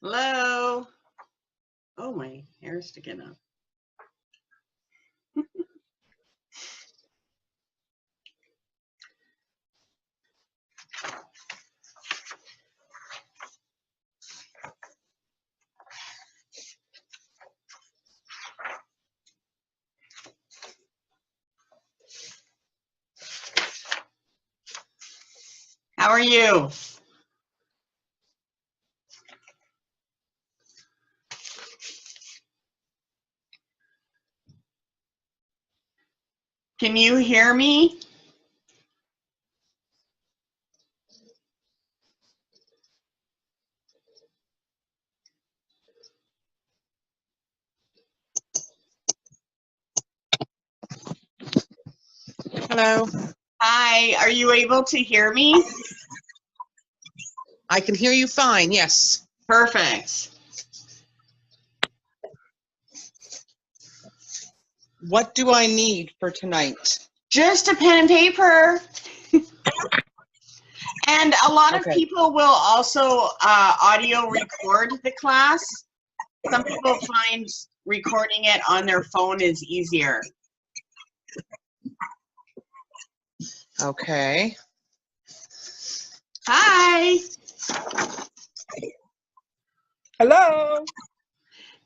Hello. Oh, my hair's sticking up. How are you? Can you hear me? Hello. Hi, are you able to hear me? I can hear you fine, yes. Perfect. What do I need for tonight? Just a pen and paper. And a lot of people will also audio record the class. Some people find recording it on their phone is easier. Okay. Hi. Hello.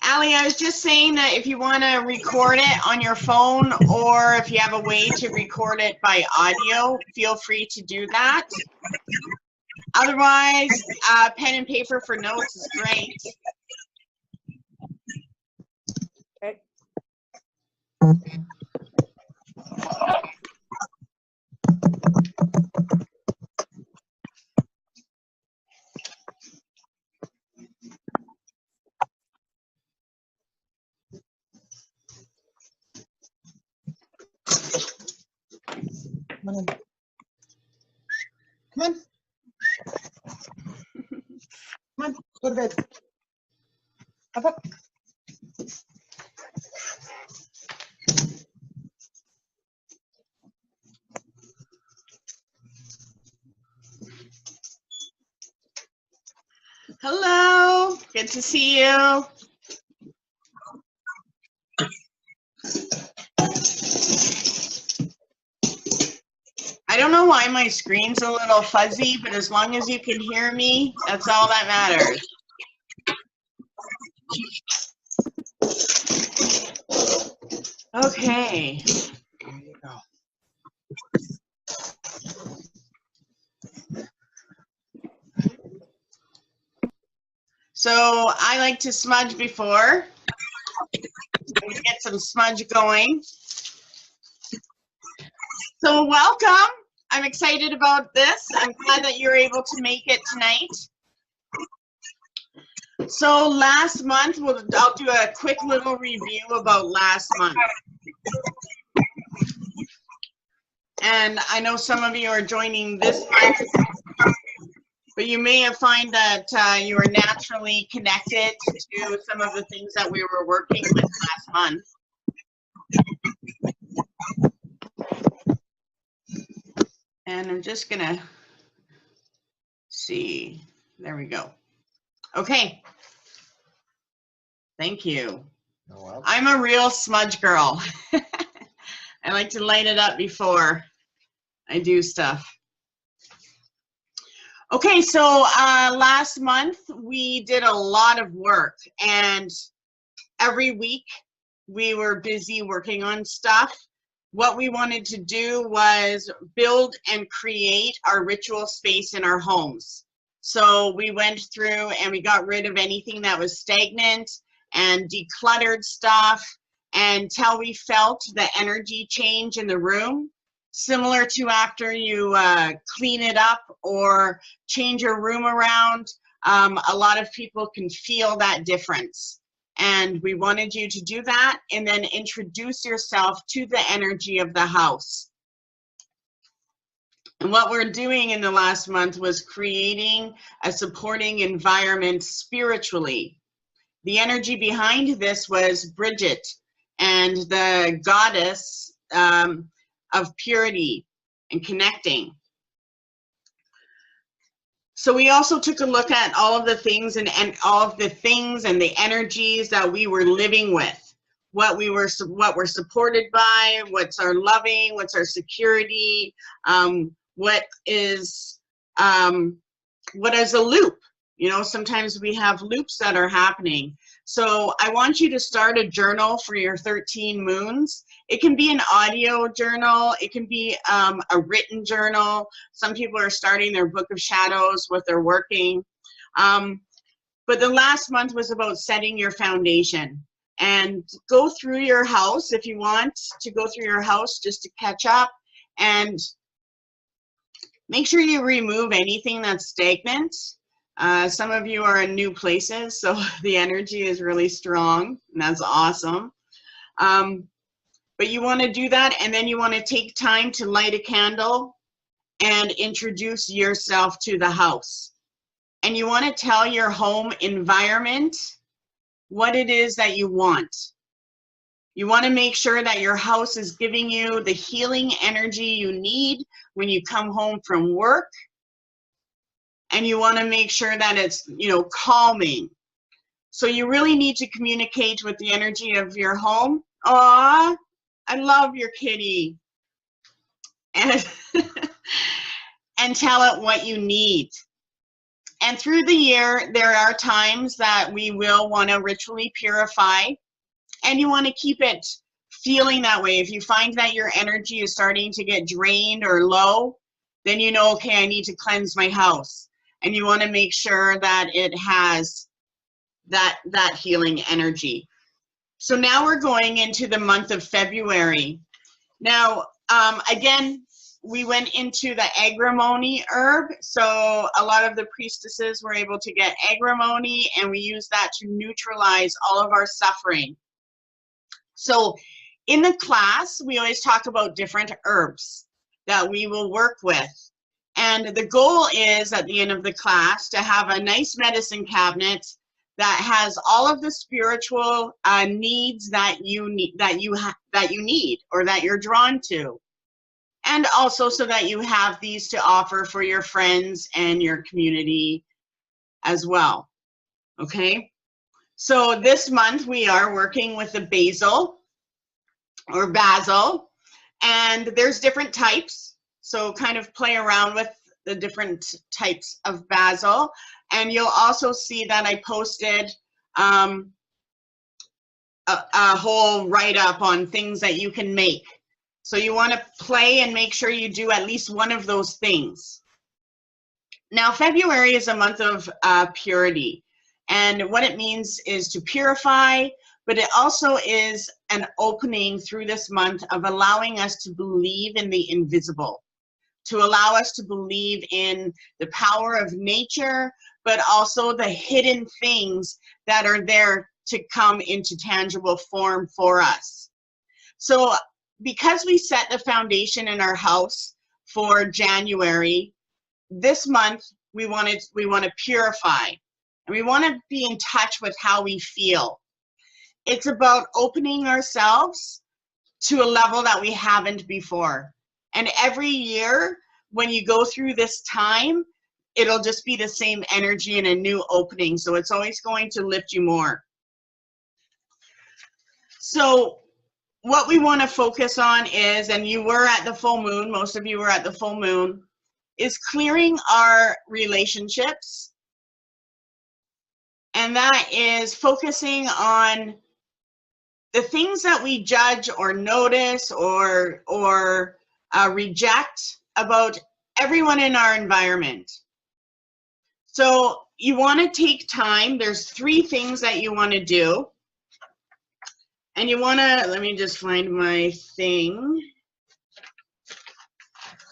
Allie, I was just saying that if you want to record it on your phone or if you have a way to record it by audio, feel free to do that. Otherwise, pen and paper for notes is great. Okay. Come on. Come on. Come on, go to bed. Up, up. Hello, good to see you. I don't know why my screen's a little fuzzy, but as long as you can hear me, that's all that matters. Okay. There you go. So I like to smudge before. I'm gonna get some smudge going. So welcome. I'm excited about this. I'm glad that you're able to make it tonight. So last month, I'll do a quick little review about last month. And I know some of you are joining this month, but you may have found that you are naturally connected to some of the things that we were working with last month. And I'm just gonna see, there we go. Okay, thank you. I'm a real smudge girl. I like to light it up before I do stuff. Okay, so last month we did a lot of work, and every week we were busy working on stuff. What we wanted to do was build and create our ritual space in our homes. So we went through and we got rid of anything that was stagnant and decluttered stuff until we felt the energy change in the room, similar to after you clean it up or change your room around. A lot of people can feel that difference. And we wanted you to do that and then introduce yourself to the energy of the house. And what we're doing in the last month was creating a supporting environment spiritually. The energy behind this was Bridget and the goddess of purity and connecting. So we also took a look at all of the things and all of the things and the energies that we were living with, what we're supported by, what's our loving, what's our security, what is a loop. You know, sometimes we have loops that are happening. So I want you to start a journal for your 13 moons. It can be an audio journal. It can be a written journal. Some people are starting their book of shadows, what they're working. But the last month was about setting your foundation. And go through your house if you want to go through your house just to catch up. And make sure you remove anything that's stagnant. Some of you are in new places, so the energy is really strong, and that's awesome. But you want to do that, and then you want to take time to light a candle and introduce yourself to the house. And you want to tell your home environment what it is that you want. You want to make sure that your house is giving you the healing energy you need when you come home from work. And you want to make sure that it's, you know, calming. So you really need to communicate with the energy of your home. Aw, I love your kitty. And, and tell it what you need. And through the year, there are times that we will want to ritually purify, and you want to keep it feeling that way. If you find that your energy is starting to get drained or low, then you know, okay, I need to cleanse my house. And you want to make sure that it has that healing energy. So now we're going into the month of February. Now, again, we went into the agrimony herb. So a lot of the priestesses were able to get agrimony, and we use that to neutralize all of our suffering. So in the class, we always talk about different herbs that we will work with. And the goal is at the end of the class to have a nice medicine cabinet that has all of the spiritual needs that you need, or that you're drawn to. And also so that you have these to offer for your friends and your community as well. Okay? So this month we are working with the basil or basil, and there's different types. So kind of play around with the different types of basil. And you'll also see that I posted a whole write-up on things that you can make. So you want to play and make sure you do at least one of those things. Now, February is a month of purity. And what it means is to purify, but it also is an opening through this month of allowing us to believe in the invisible, to allow us to believe in the power of nature, but also the hidden things that are there to come into tangible form for us. So because we set the foundation in our house for January, this month we want to purify, and we want to be in touch with how we feel. It's about opening ourselves to a level that we haven't before. And every year when you go through this time, it'll just be the same energy and a new opening. So it's always going to lift you more. So what we want to focus on is, and you were at the full moon, most of you were at the full moon, is clearing our relationships. And that is focusing on the things that we judge or notice or reject about everyone in our environment. So you want to take time. There's 3 things that you want to do. And you want to, let me just find my thing.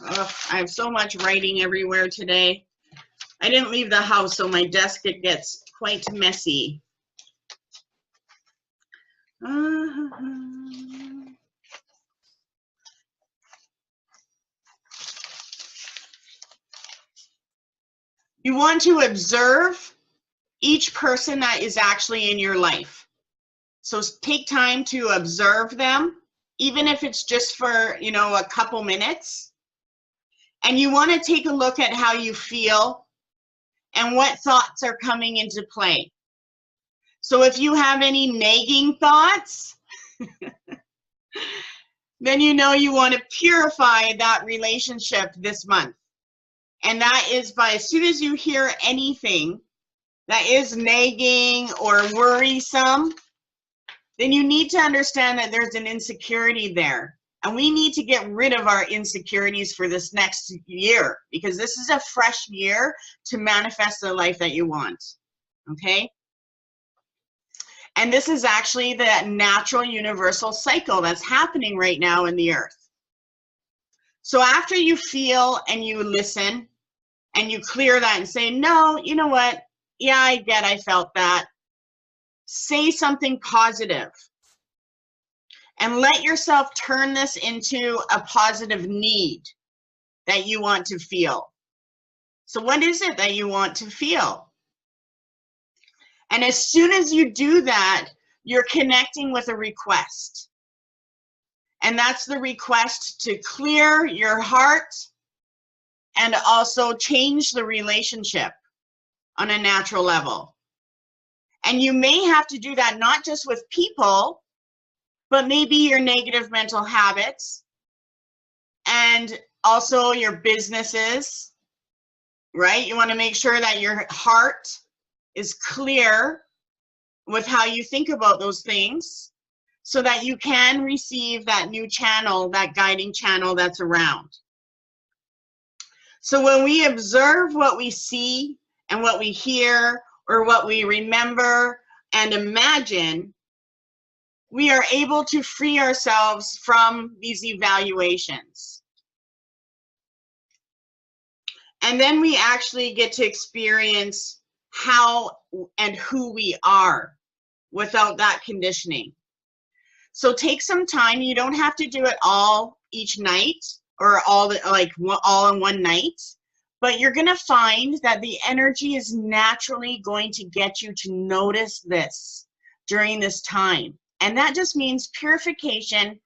Oh, I have so much writing everywhere today. I didn't leave the house, so my desk, it gets quite messy. You want to observe each person that is actually in your life. So take time to observe them, even if it's just for, you know, a couple minutes. And you want to take a look at how you feel and what thoughts are coming into play. So if you have any nagging thoughts, then you know you want to purify that relationship this month. And that is by, as soon as you hear anything that is nagging or worrisome, then you need to understand that there's an insecurity there. And we need to get rid of our insecurities for this next year, because this is a fresh year to manifest the life that you want, okay? And this is actually the natural universal cycle that's happening right now in the earth. So after you feel and you listen and you clear that and say, no, you know what? Yeah, I felt that. Say something positive. And let yourself turn this into a positive need that you want to feel. So what is it that you want to feel? And as soon as you do that, you're connecting with a request. And that's the request to clear your heart and also change the relationship on a natural level. And you may have to do that not just with people, but maybe your negative mental habits and also your businesses, right? You want to make sure that your heart is clear with how you think about those things so that you can receive that new channel, that guiding channel that's around. So when we observe what we see and what we hear or what we remember and imagine, we are able to free ourselves from these evaluations. And then we actually get to experience how and who we are without that conditioning. So take some time. You don't have to do it all each night or all in one night, but you're going to find that the energy is naturally going to get you to notice this during this time. And that just means purification,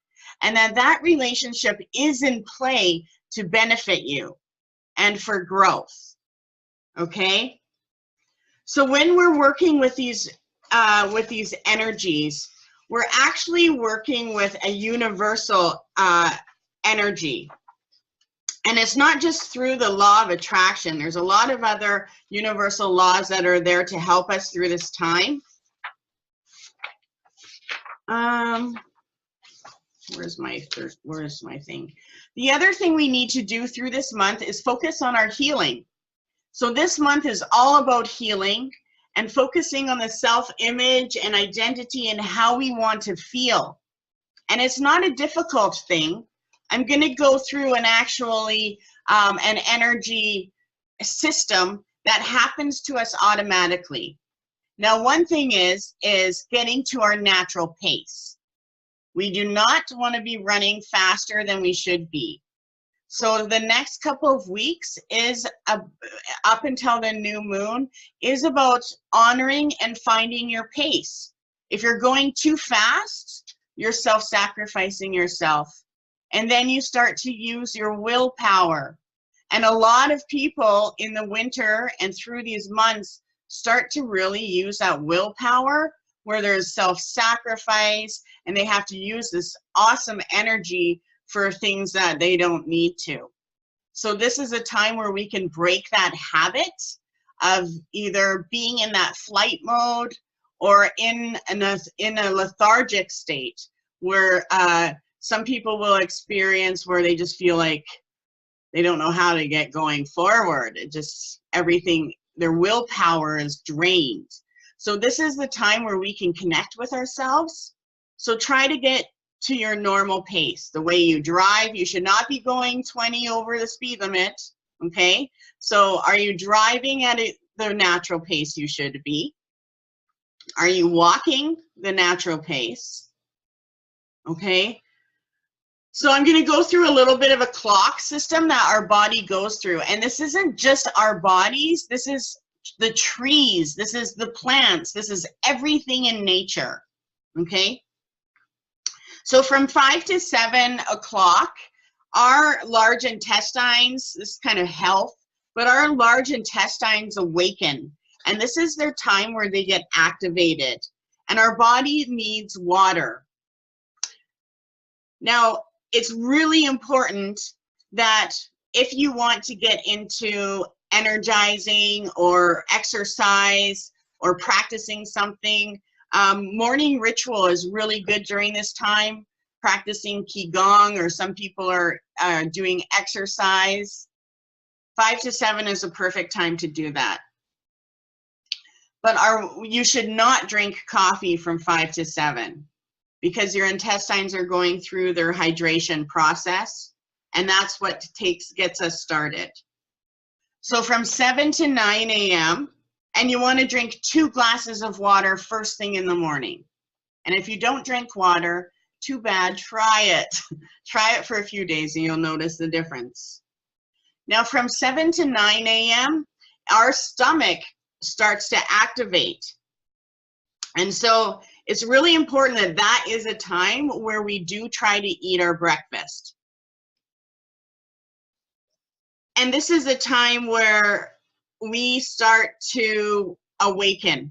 and that relationship is in play to benefit you and for growth, okay? So when we're working with these energies, we're actually working with a universal energy. And it's not just through the law of attraction. There's a lot of other universal laws that are there to help us through this time. Where's my thing? The other thing we need to do through this month is focus on our healing. So this month is all about healing and focusing on the self-image and identity and how we want to feel. And it's not a difficult thing. I'm going to go through an energy system that happens to us automatically. Now, one thing is getting to our natural pace. We do not want to be running faster than we should be. So the next couple of weeks is up until the new moon is about honoring and finding your pace. If you're going too fast, you're self-sacrificing yourself. And then you start to use your willpower. And a lot of people in the winter and through these months start to really use that willpower where there's self-sacrifice and they have to use this awesome energy for things that they don't need to. So this is a time where we can break that habit of either being in that flight mode or in a lethargic state where some people will experience where they just feel like they don't know how to get going forward. It just, everything, their willpower is drained. So this is the time where we can connect with ourselves. So try to get to your normal pace. The way you drive, you should not be going 20 over the speed limit, okay? So are you driving at the natural pace you should be? Are you walking the natural pace? Okay? So I'm going to go through a little bit of a clock system that our body goes through. And this isn't just our bodies. This is the trees. This is the plants. This is everything in nature. Okay? So from 5 to 7 o'clock, our large intestines, this is kind of health, but our large intestines awaken, and this is their time where they get activated, and our body needs water. Now, it's really important that if you want to get into energizing or exercise or practicing something, morning ritual is really good during this time. Practicing Qigong, or some people are doing exercise. 5 to 7 is a perfect time to do that. But you should not drink coffee from 5 to 7 because your intestines are going through their hydration process, and that's what gets us started. So from 7 to 9 a.m., and you want to drink 2 glasses of water first thing in the morning. And if you don't drink water, too bad, try it. Try it for a few days and you'll notice the difference. Now from 7 to 9 a.m., our stomach starts to activate. And so it's really important that that is a time where we do try to eat our breakfast. And this is a time where we start to awaken.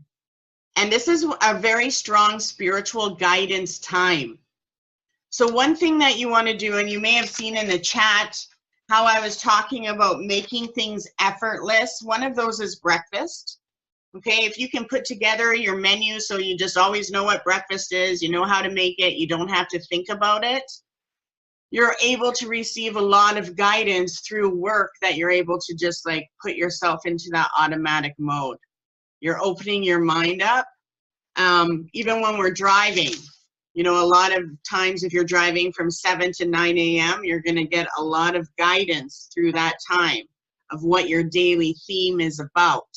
And this is a very strong spiritual guidance time. So one thing that you want to do, and you may have seen in the chat how I was talking about making things effortless. One of those is breakfast. Okay, if you can put together your menu so you just always know what breakfast is, you know how to make it, you don't have to think about it, you're able to receive a lot of guidance through work that you're able to just like put yourself into that automatic mode. You're opening your mind up. Even when we're driving, you know, a lot of times if you're driving from 7 to 9 a.m., you're going to get a lot of guidance through that time of what your daily theme is about.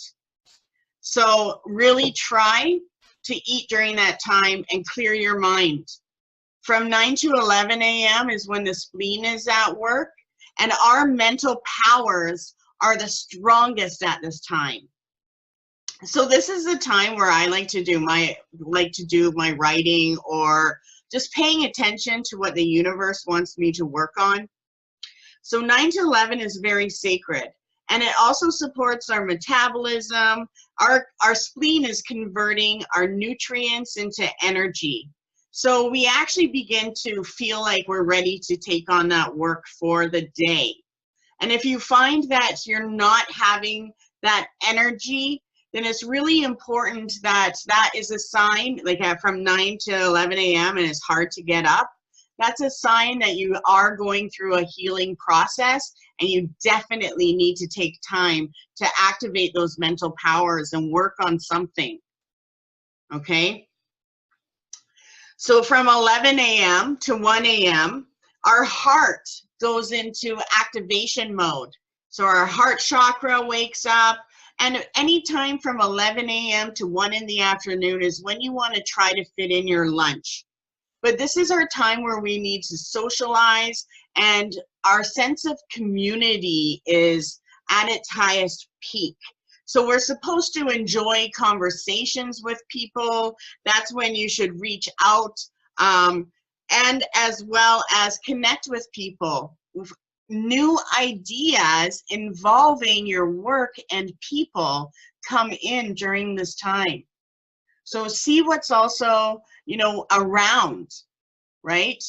So really try to eat during that time and clear your mind. From 9 to 11 a.m. is when the spleen is at work, and our mental powers are the strongest at this time. So this is the time where I like to do my writing, or just paying attention to what the universe wants me to work on. So 9 to 11 is very sacred, and it also supports our metabolism. Our spleen is converting our nutrients into energy. So we actually begin to feel like we're ready to take on that work for the day. And if you find that you're not having that energy, then it's really important that that is a sign, like from 9 to 11 a.m. and it's hard to get up. That's a sign that you are going through a healing process, and you definitely need to take time to activate those mental powers and work on something, okay? So from 11 a.m. to 1 a.m., our heart goes into activation mode. So our heart chakra wakes up, and anytime from 11 a.m. to 1 in the afternoon is when you want to try to fit in your lunch. But this is our time where we need to socialize, and our sense of community is at its highest peak. So we're supposed to enjoy conversations with people. That's when you should reach out, and as well as connect with people. New ideas involving your work and people come in during this time. So see what's also, you know, around, right?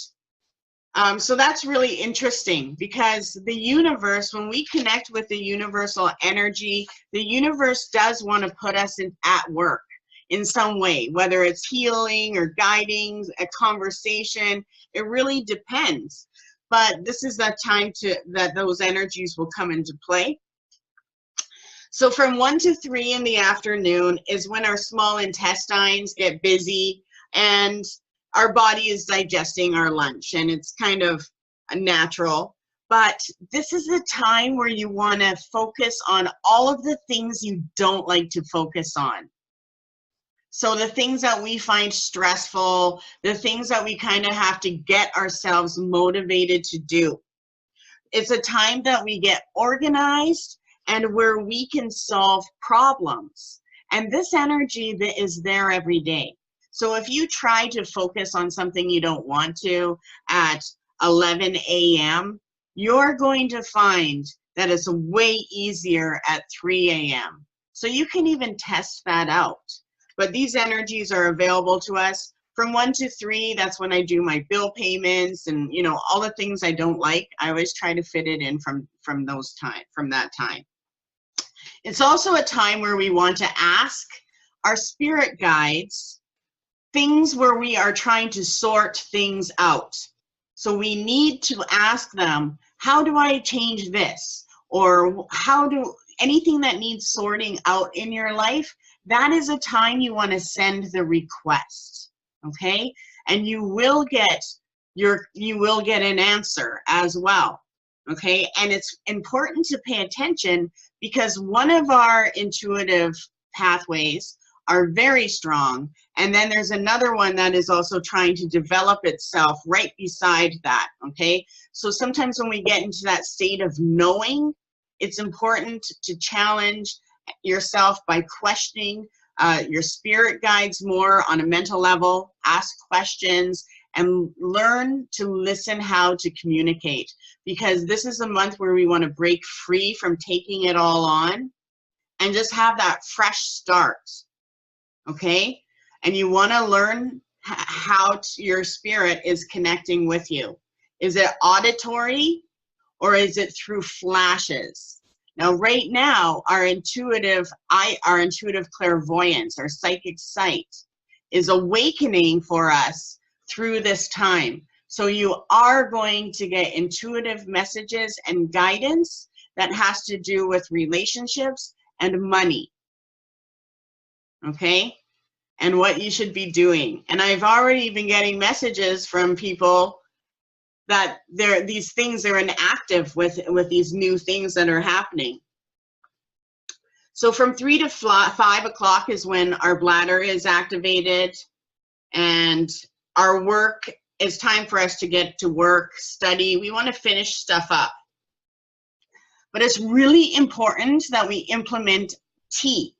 So that's really interesting, because the universe, when we connect with the universal energy, the universe does want to put us at work in some way, whether it's healing or guiding, a conversation. It really depends. But this is the time that those energies will come into play. So from 1 to 3 in the afternoon is when our small intestines get busy and our body is digesting our lunch, and it's kind of natural. But this is the time where you want to focus on all of the things you don't like to focus on. So the things that we find stressful, the things that we kind of have to get ourselves motivated to do. It's a time that we get organized and where we can solve problems. And this energy that is there every day. So if you try to focus on something you don't want to at 11 a.m., you're going to find that is way easier at 3 a.m. So you can even test that out. But these energies are available to us from 1 to 3. That's when I do my bill payments and, you know, all the things I don't like. I always try to fit it in from that time. It's also a time where we want to ask our spirit guides things where we are trying to sort things out. So we need to ask them, how do I change this? Or anything that needs sorting out in your life, that is a time you want to send the request, okay? And you will get an answer as well, okay? And it's important to pay attention because one of our intuitive pathways are very strong, and then there's another one that is also trying to develop itself right beside that, okay? So sometimes when we get into that state of knowing, it's important to challenge yourself by questioning your spirit guides more on a mental level, ask questions, and learn to listen how to communicate, because this is a month where we want to break free from taking it all on and just have that fresh start. Okay, and you want to learn how your spirit is connecting with you. Is it auditory or is it through flashes? Now, right now, our intuitive clairvoyance, our psychic sight, is awakening for us through this time. So you are going to get intuitive messages and guidance that has to do with relationships and money. Okay, and what you should be doing. And I've already been getting messages from people that these things are inactive with these new things that are happening. So from 3 to 5 o'clock is when our bladder is activated, and our work, it's time for us to get to work, study. We want to finish stuff up. But it's really important that we implement tea.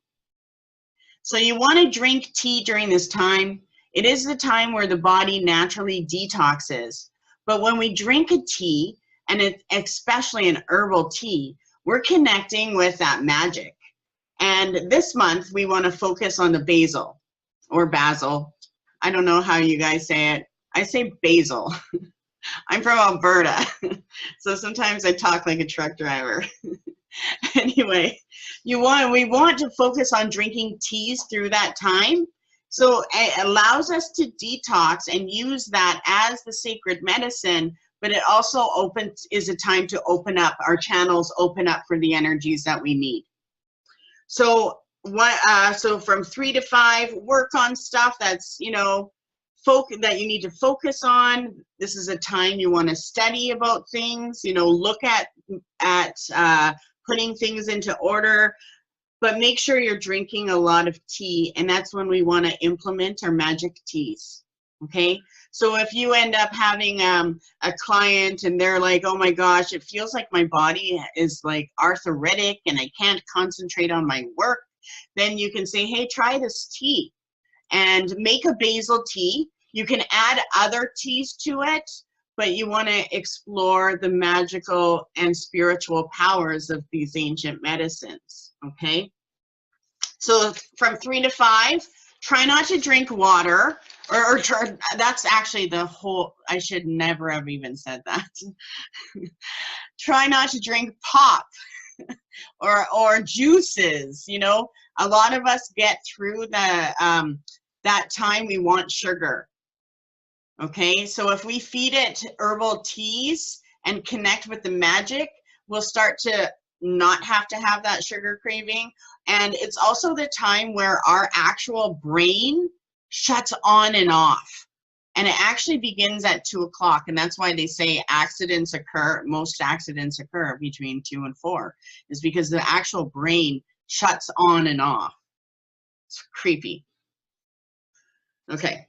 So you want to drink tea during this time. It is the time where the body naturally detoxes. But when we drink a tea, and especially an herbal tea, we're connecting with that magic. And this month, we want to focus on the basil or basil. I don't know how you guys say it. I say basil. I'm from Alberta, so sometimes I talk like a truck driver. Anyway, we want to focus on drinking teas through that time. So it allows us to detox and use that as the sacred medicine, but it also is a time to open up, our channels open up for the energies that we need. So so from 3 to 5, work on stuff that's, you know, that you need to focus on. This is a time you want to study about things, you know, look at putting things into order, but make sure you're drinking a lot of tea, and that's when we want to implement our magic teas, okay? So if you end up having a client and they're like, oh my gosh, it feels like my body is like arthritic and I can't concentrate on my work, then you can say, hey, try this tea and make a basil tea. You can add other teas to it, but you want to explore the magical and spiritual powers of these ancient medicines, okay? So from 3 to 5, try not to drink water, or that's actually the whole, I should never have even said that. Try not to drink pop or juices, you know? A lot of us get through that time we want sugar. Okay, so if we feed it herbal teas and connect with the magic, we'll start to not have to have that sugar craving. And it's also the time where our actual brain shuts on and off. And it actually begins at 2 o'clock. And that's why they say accidents occur, most accidents occur between 2 and 4, is because the actual brain shuts on and off. It's creepy. Okay.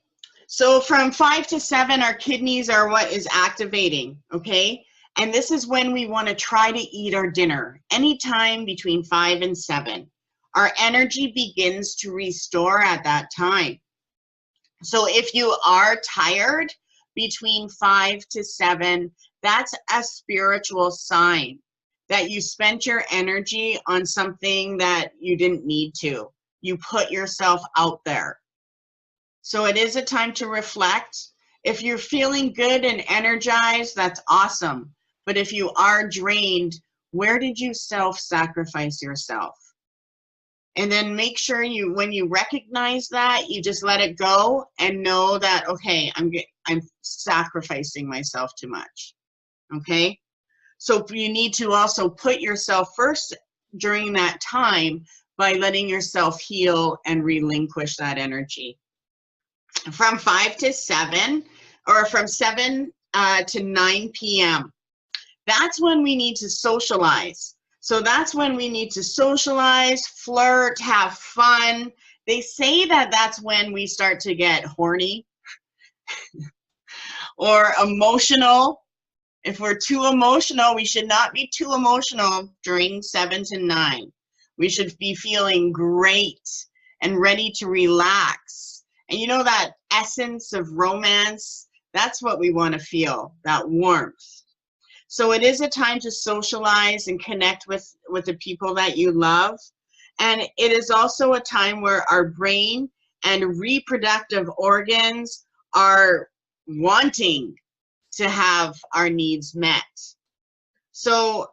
So from 5 to 7, our kidneys are what is activating, okay? And this is when we want to try to eat our dinner, anytime between 5 and 7. Our energy begins to restore at that time. So if you are tired between 5 to 7, that's a spiritual sign that you spent your energy on something that you didn't need to. You put yourself out there. So it is a time to reflect. If you're feeling good and energized, that's awesome. But if you are drained, where did you self-sacrifice yourself? And then make sure when you recognize that, you just let it go and know that, okay, I'm sacrificing myself too much. Okay? So you need to also put yourself first during that time by letting yourself heal and relinquish that energy. From 5 to 7, or from 7 to 9 p.m., that's when we need to socialize. So that's when we need to socialize, flirt, have fun. They say that that's when we start to get horny or emotional. If we're too emotional, we should not be too emotional during 7 to 9. We should be feeling great and ready to relax. And you know that essence of romance, that's what we want to feel, that warmth. So it is a time to socialize and connect with the people that you love. And it is also a time where our brain and reproductive organs are wanting to have our needs met. So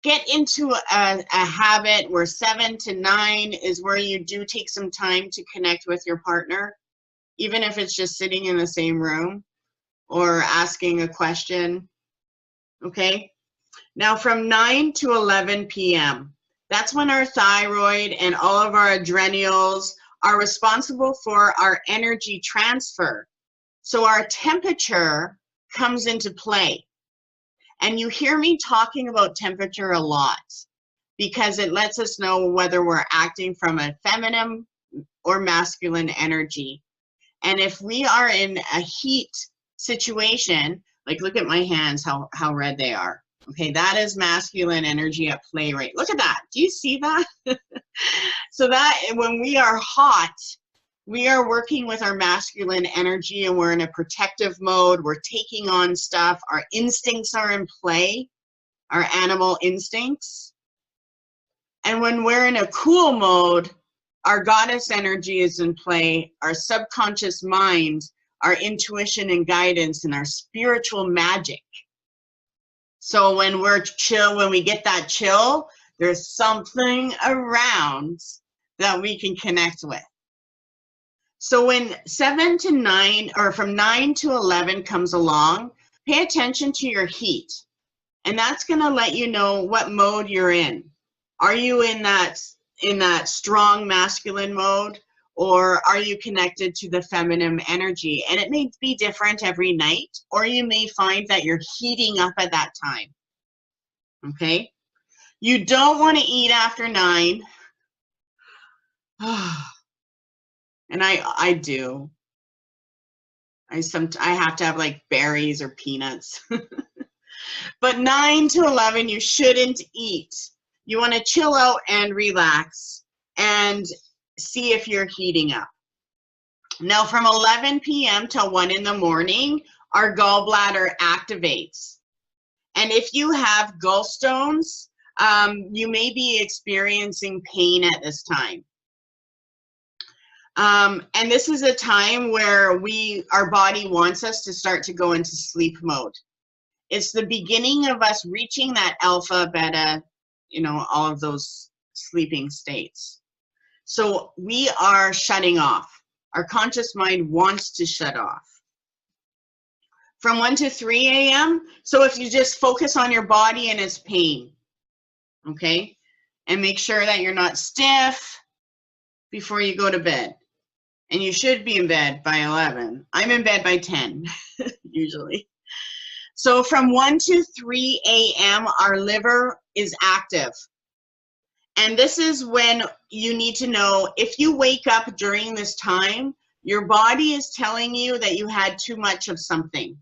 get into a habit where 7 to 9 is where you do take some time to connect with your partner, even if it's just sitting in the same room or asking a question. Okay? Now from 9 to 11 p.m., that's when our thyroid and all of our adrenals are responsible for our energy transfer. So our temperature comes into play. And you hear me talking about temperature a lot because it lets us know whether we're acting from a feminine or masculine energy. And if we are in a heat situation, like look at my hands, how red they are. Okay, that is masculine energy at play, right? Look at that. Do you see that? So that when we are hot, we are working with our masculine energy and we're in a protective mode. We're taking on stuff. Our instincts are in play, our animal instincts. And when we're in a cool mode, our goddess energy is in play, our subconscious mind, our intuition and guidance, and our spiritual magic. So when we're chill, when we get that chill, there's something around that we can connect with. So when 7 to 9, or from 9 to 11 comes along, pay attention to your heat. And that's going to let you know what mode you're in. Are you in that strong masculine mode, or are you connected to the feminine energy? And it may be different every night, or you may find that you're heating up at that time. Okay? You don't want to eat after 9. And I do. I have to have like berries or peanuts. But 9 to 11, you shouldn't eat. You want to chill out and relax and see if you're heating up. Now from 11 p.m. till 1 in the morning, our gallbladder activates. And if you have gallstones, you may be experiencing pain at this time. And this is a time where our body wants us to start to go into sleep mode. It's the beginning of us reaching that alpha, beta, all of those sleeping states. So we are shutting off. Our conscious mind wants to shut off. From 1 to 3 a.m., so if you just focus on your body and its pain, okay? And make sure that you're not stiff before you go to bed. And you should be in bed by 11. I'm in bed by 10, usually. So from 1 to 3 a.m., our liver is active. And this is when you need to know, if you wake up during this time, your body is telling you that you had too much of something.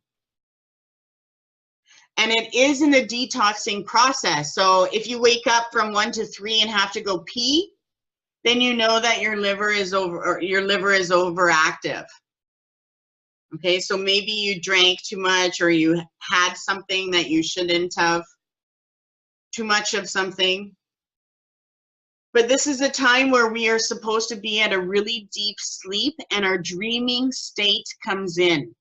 And it is in the detoxing process. So if you wake up from 1 to 3 and have to go pee, then you know that your liver is overactive. Okay, so maybe you drank too much or you had something that you shouldn't have. too much of something. But this is a time where we are supposed to be at a really deep sleep and our dreaming state comes in.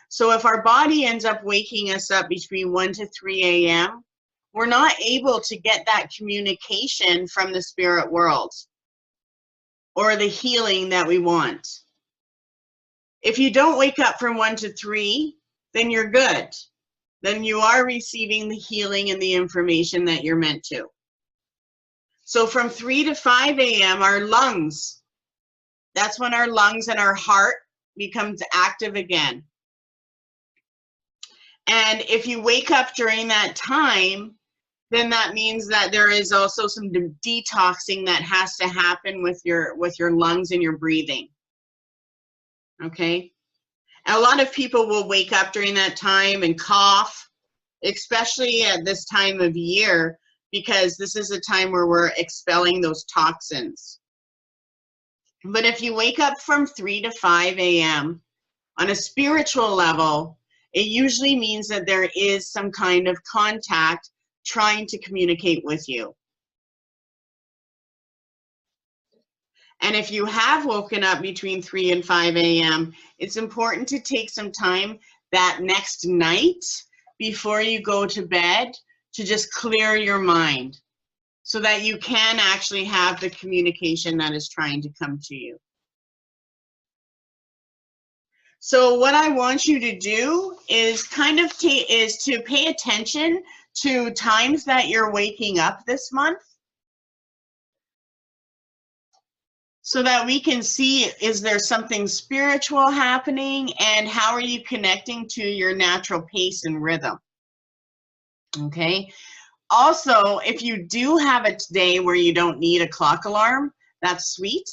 So if our body ends up waking us up between 1 to 3 a.m., we're not able to get that communication from the spirit world or the healing that we want. If you don't wake up from 1 to 3, then you're good. Then you are receiving the healing and the information that you're meant to. So from 3 to 5 a.m., our lungs, that's when our lungs and our heart becomes active again. And if you wake up during that time, then that means that there is also some detoxing that has to happen with your lungs and your breathing. Okay? And a lot of people will wake up during that time and cough, especially at this time of year, because this is a time where we're expelling those toxins. But if you wake up from 3 to 5 a.m. on a spiritual level, it usually means that there is some kind of contact trying to communicate with you. And if you have woken up between 3 and 5 a.m., it's important to take some time that next night before you go to bed to just clear your mind so that you can actually have the communication that is trying to come to you. So what I want you to do is to pay attention to times that you're waking up this month so that we can see, is there something spiritual happening and how are you connecting to your natural pace and rhythm? Okay. Also, if you do have a day where you don't need a clock alarm, that's sweet,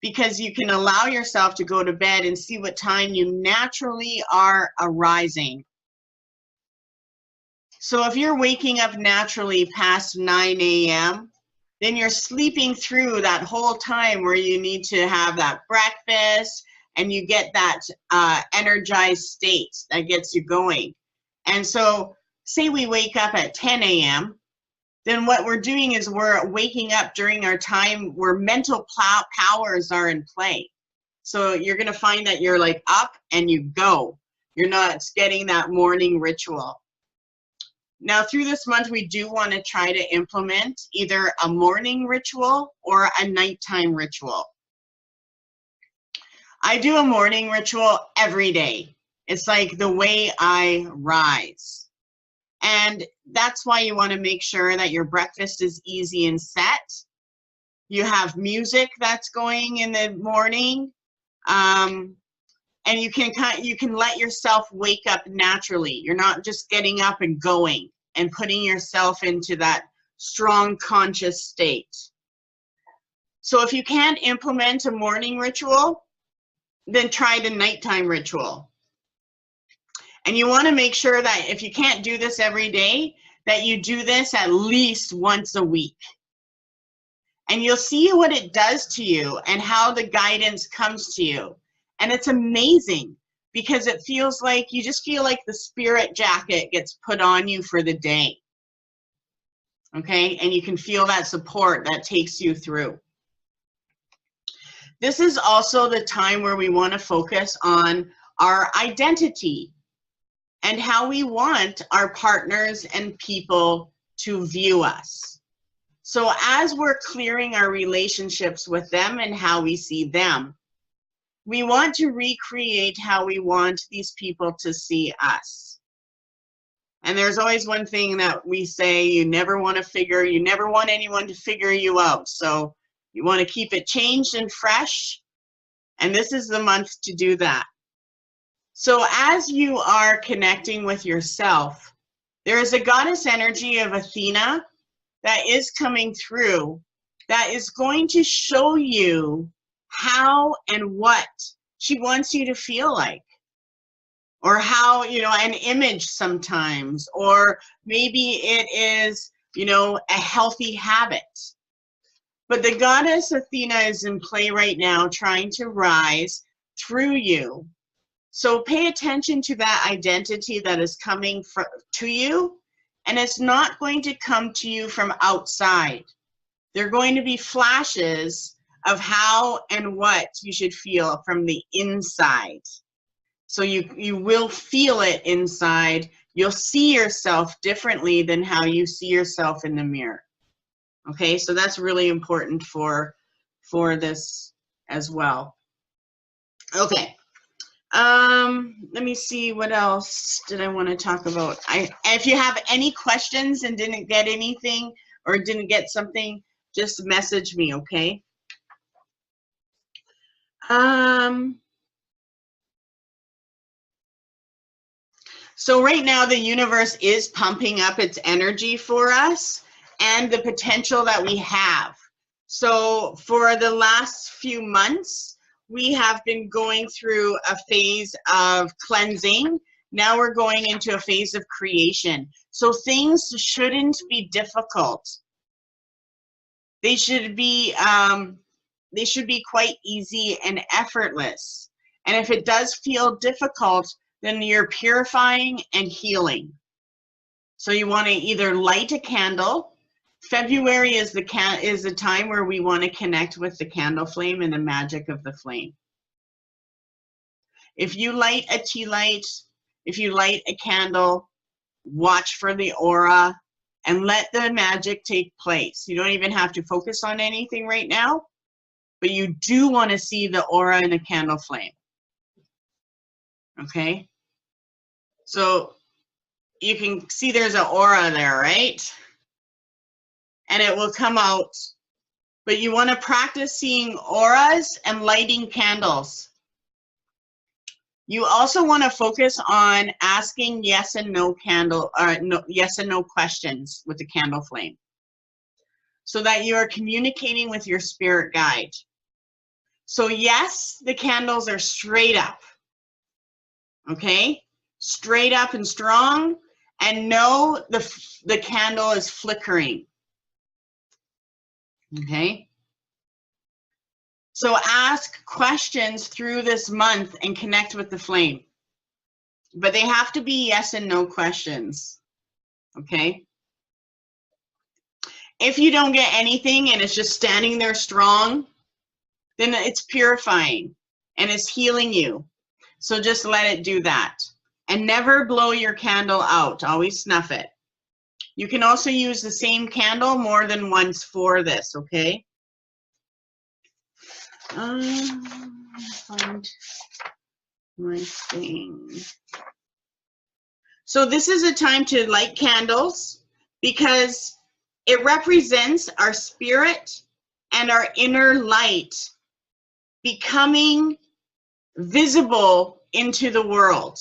because you can allow yourself to go to bed and see what time you naturally are arising. So if you're waking up naturally past 9 a.m., then you're sleeping through that whole time where you need to have that breakfast and you get that energized state that gets you going. And so say we wake up at 10 a.m., then what we're doing is we're waking up during our time where mental powers are in play. So you're going to find that you're like up and you go. You're not getting that morning ritual. Now, through this month, we do want to try to implement either a morning ritual or a nighttime ritual. I do a morning ritual every day. It's like the way I rise. And that's why you want to make sure that your breakfast is easy and set. You have music that's going in the morning. And you can let yourself wake up naturally. You're not just getting up and going and putting yourself into that strong conscious state. So if you can't implement a morning ritual, then try the nighttime ritual. And you want to make sure that if you can't do this every day, that you do this at least once a week. And you'll see what it does to you and how the guidance comes to you. And it's amazing because it feels like you just feel like the spirit jacket gets put on you for the day. Okay? And you can feel that support that takes you through. This is also the time where we want to focus on our identity and how we want our partners and people to view us. So as we're clearing our relationships with them and how we see them, we want to recreate how we want these people to see us. And there's always one thing that we say, you never want anyone to figure you out. So you want to keep it changed and fresh. And this is the month to do that. So as you are connecting with yourself, there is a goddess energy of Athena that is coming through that is going to show you how and what she wants you to feel like, or how, an image sometimes, or maybe it is, a healthy habit. But the goddess Athena is in play right now, trying to rise through you. So pay attention to that identity that is coming to you And it's not going to come to you from outside. They're going to be flashes of how and what you should feel from the inside. So you will feel it inside. You'll see yourself differently than how you see yourself in the mirror. Okay, so that's really important for this as well. Okay, let me see, what else did I want to talk about? If you have any questions and didn't get anything or didn't get something, just message me, okay? So right now the universe is pumping up its energy for us and the potential that we have. So for the last few months, we have been going through a phase of cleansing. Now we're going into a phase of creation. So things shouldn't be difficult. They should be quite easy and effortless. And if it does feel difficult, then you're purifying and healing. So you want to either light a candle. February is the time where we want to connect with the candle flame and the magic of the flame. If you light a tea light, if you light a candle, watch for the aura and let the magic take place. You don't even have to focus on anything right now, but you do want to see the aura in the candle flame. Okay? So you can see there's an aura there, right? And it will come out. But you want to practice seeing auras and lighting candles. You also want to focus on asking yes and no questions with the candle flame, so that you are communicating with your spirit guide. So yes, the candles are straight up. Okay? Straight up and strong. And no, the candle is flickering. Okay? So ask questions through this month and connect with the flame. But they have to be yes and no questions. Okay? If you don't get anything and it's just standing there strong, then it's purifying and it's healing you. So just let it do that. And never blow your candle out. Always snuff it. You can also use the same candle more than once for this, okay? Find my thing. So this is a time to light candles because it represents our spirit and our inner light becoming visible into the world.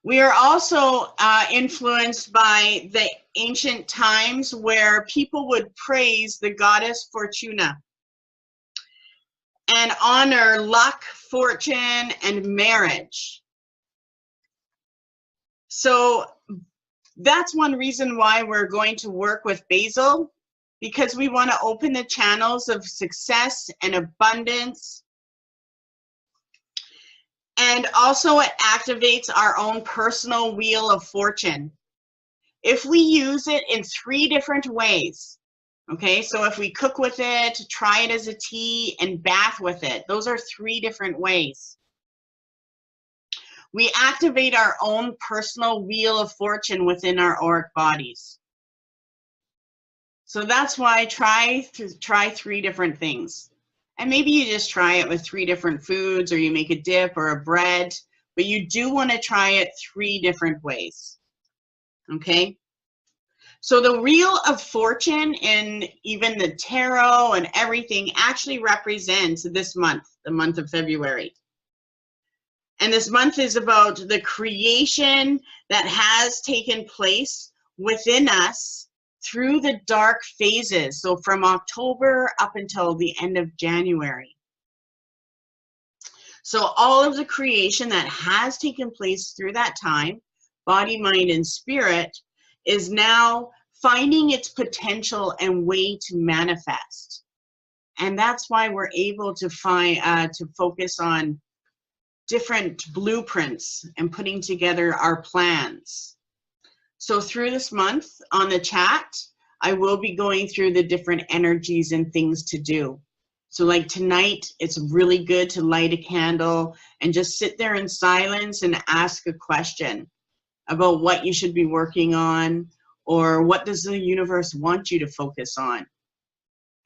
We are also influenced by the ancient times where people would praise the goddess Fortuna and honor luck, fortune, and marriage. So that's one reason why we're going to work with basil, because we want to open the channels of success and abundance. And also it activates our own personal wheel of fortune. If we use it in 3 different ways, okay, so if we cook with it, try it as a tea, and bath with it, those are 3 different ways. We activate our own personal wheel of fortune within our auric bodies. So that's why try 3 different things. And maybe you just try it with 3 different foods, or you make a dip or a bread, but you do want to try it 3 different ways. Okay? So the Wheel of Fortune in even the tarot and everything actually represents this month, the month of February. And this month is about the creation that has taken place within us through the dark phases. So from October up until the end of January. So all of the creation that has taken place through that time, body, mind, and spirit, is now finding its potential and way to manifest. And that's why we're able to focus on different blueprints and putting together our plans. So through this month on the chat, I will be going through the different energies and things to do. So like tonight, it's really good to light a candle and just sit there in silence and ask a question about what you should be working on, or what does the universe want you to focus on.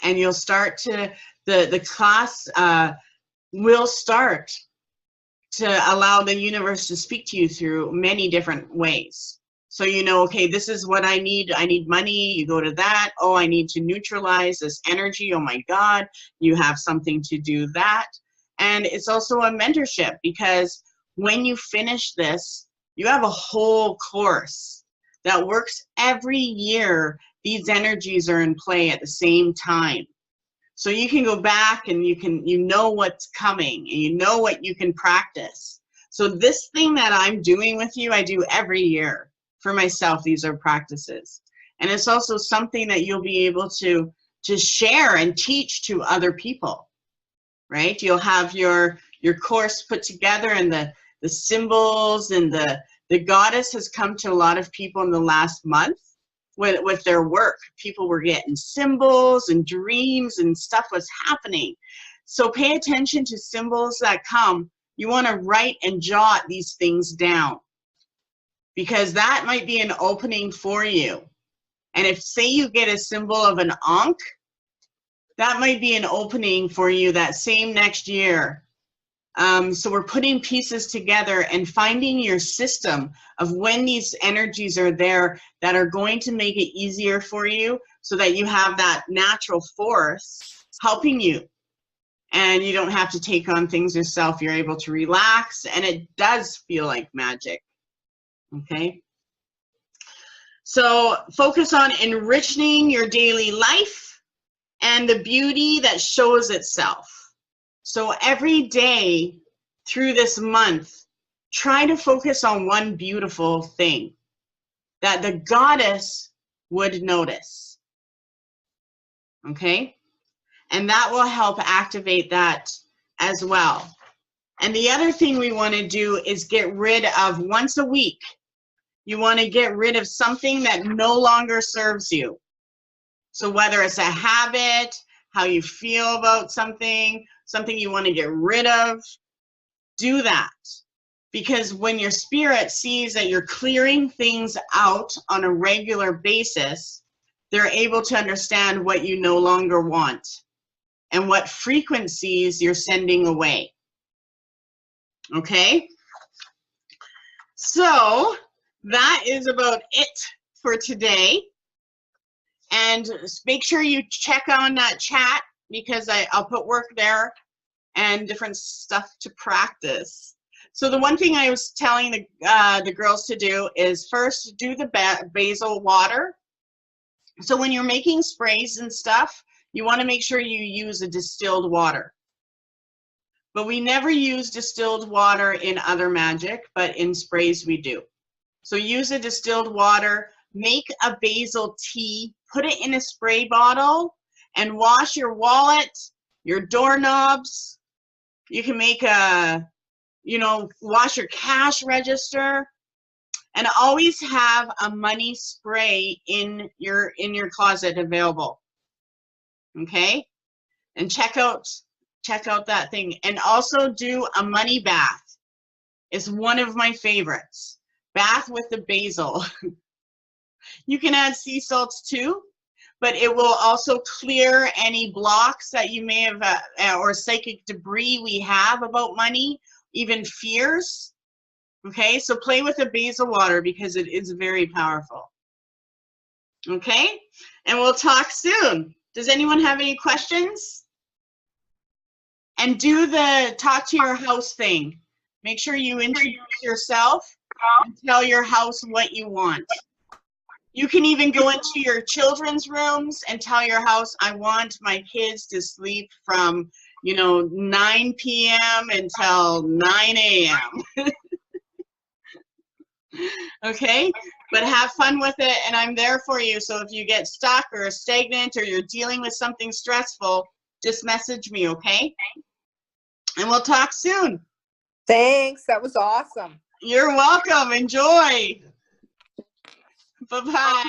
And you'll start to, the class will start to allow the universe to speak to you through many different ways. So you know, okay, this is what I need money, you go to that. Oh, I need to neutralize this energy, oh my God, you have something to do that. And it's also a mentorship, because when you finish this, you have a whole course that works every year. These energies are in play at the same time. So you can go back and you know what's coming, and you know what you can practice. So this thing that I'm doing with you, I do every year for myself. These are practices. And it's also something that you'll be able to share and teach to other people, right? You'll have your course put together, and the symbols, and the goddess has come to a lot of people in the last month with their work. People were getting symbols and dreams, and stuff was happening. So pay attention to symbols that come. You want to write and jot these things down, because that might be an opening for you. And if, say, you get a symbol of an Ankh, that might be an opening for you that same next year. So we're putting pieces together and finding your system of when these energies are there that are going to make it easier for you, so that you have that natural force helping you. And you don't have to take on things yourself. You're able to relax, and it does feel like magic. Okay? So focus on enriching your daily life and the beauty that shows itself. So every day through this month, try to focus on one beautiful thing that the goddess would notice. Okay? And that will help activate that as well. And the other thing we want to do is get rid of, once a week, you want to get rid of something that no longer serves you. So whether it's a habit, how you feel about something, something you want to get rid of, do that. Because when your spirit sees that you're clearing things out on a regular basis, they're able to understand what you no longer want and what frequencies you're sending away. Okay? So that is about it for today. And make sure you check on that chat, because I'll put work there and different stuff to practice. So the one thing I was telling the girls to do is first do the basil water. So when you're making sprays and stuff, you want to make sure you use a distilled water. But we never use distilled water in other magic, but in sprays we do. So use a distilled water, make a basil tea, put it in a spray bottle, and wash your wallet, your doorknobs. You can make wash your cash register, and always have a money spray in your closet available. Okay? And check out that thing. And also do a money bath. It's one of my favorites. Bath with the basil. You can add sea salts too, but it will also clear any blocks that you may have, or psychic debris we have about money, even fears. Okay, so play with the basil water, because it is very powerful. Okay, and we'll talk soon. Does anyone have any questions? And do the talk to your house thing. Make sure you introduce yourself and tell your house what you want. You can even go into your children's rooms and tell your house, I want my kids to sleep from, 9 p.m. until 9 a.m. Okay? But have fun with it, and I'm there for you. So if you get stuck or stagnant, or you're dealing with something stressful, just message me, okay? And we'll talk soon. Thanks. That was awesome. You're welcome. Enjoy. Bye-bye.